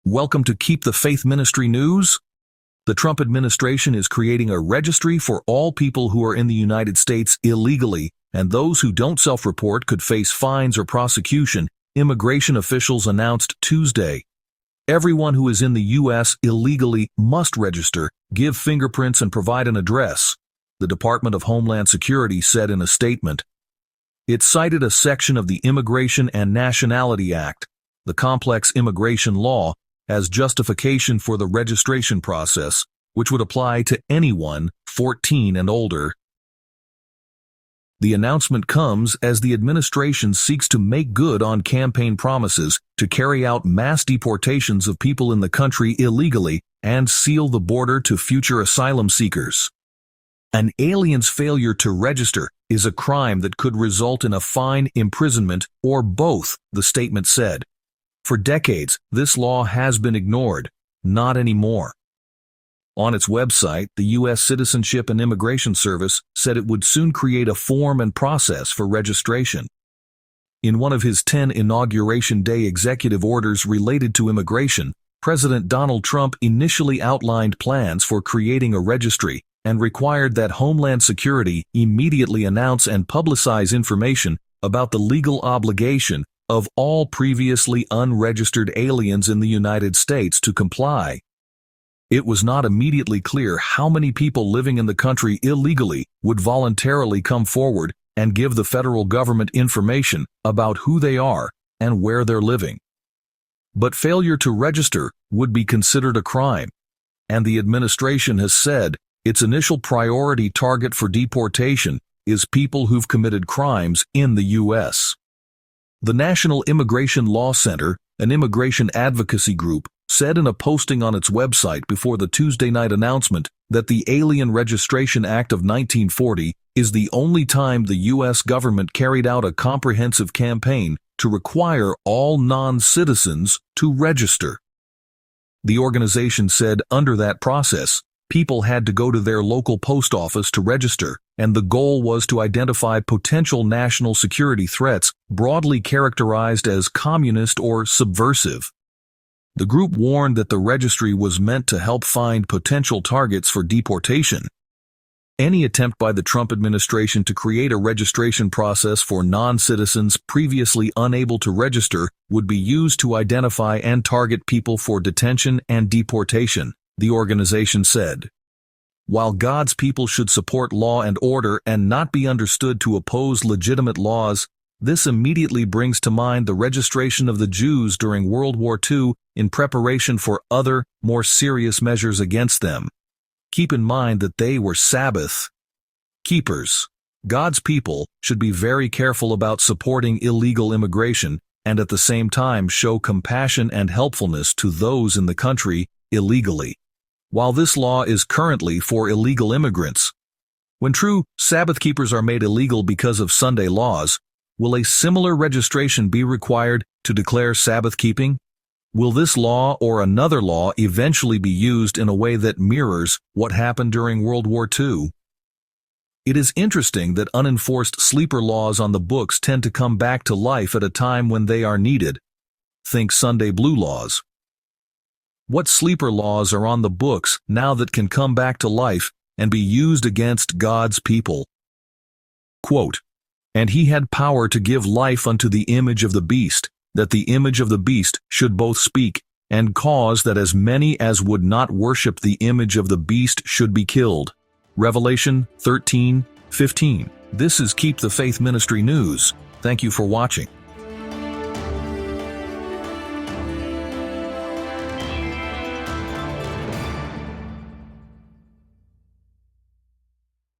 Welcome to Keep the Faith Ministry News. The Trump administration is creating a registry for all people who are in the United States illegally, and those who don't self-report could face fines or prosecution, immigration officials announced Tuesday. Everyone who is in the U.S. illegally must register, give fingerprints, and provide an address, the Department of Homeland Security said in a statement. It cited a section of the Immigration and Nationality Act, the complex immigration law, as justification for the registration process, which would apply to anyone 14 and older. The announcement comes as the administration seeks to make good on campaign promises to carry out mass deportations of people in the country illegally and seal the border to future asylum seekers. An alien's failure to register is a crime that could result in a fine, imprisonment, or both, the statement said. For decades, this law has been ignored. Not anymore. On its website, the U.S. Citizenship and Immigration Service said it would soon create a form and process for registration. In one of his 10 Inauguration Day executive orders related to immigration, President Donald Trump initially outlined plans for creating a registry and required that Homeland Security immediately announce and publicize information about the legal obligation of all previously unregistered aliens in the United States to comply. It was not immediately clear how many people living in the country illegally would voluntarily come forward and give the federal government information about who they are and where they're living. But failure to register would be considered a crime, and the administration has said its initial priority target for deportation is people who've committed crimes in the U.S. The National Immigration Law Center, an immigration advocacy group, said in a posting on its website before the Tuesday night announcement that the Alien Registration Act of 1940 is the only time the U.S. government carried out a comprehensive campaign to require all non-citizens to register. The organization said under that process, people had to go to their local post office to register, and the goal was to identify potential national security threats broadly characterized as communist or subversive. The group warned that the registry was meant to help find potential targets for deportation. Any attempt by the Trump administration to create a registration process for non-citizens previously unable to register would be used to identify and target people for detention and deportation, the organization said. While God's people should support law and order and not be understood to oppose legitimate laws, this immediately brings to mind the registration of the Jews during World War II in preparation for other, more serious measures against them. Keep in mind that they were Sabbath keepers. God's people should be very careful about supporting illegal immigration and at the same time show compassion and helpfulness to those in the country illegally. While this law is currently for illegal immigrants, when true Sabbath keepers are made illegal because of Sunday laws, will a similar registration be required to declare Sabbath keeping? Will this law or another law eventually be used in a way that mirrors what happened during World War II? It is interesting that unenforced sleeper laws on the books tend to come back to life at a time when they are needed. Think Sunday blue laws. What sleeper laws are on the books now that can come back to life and be used against God's people? Quote, "And he had power to give life unto the image of the beast, that the image of the beast should both speak, and cause that as many as would not worship the image of the beast should be killed." Revelation 13:15. This is Keep the Faith Ministry News. Thank you for watching.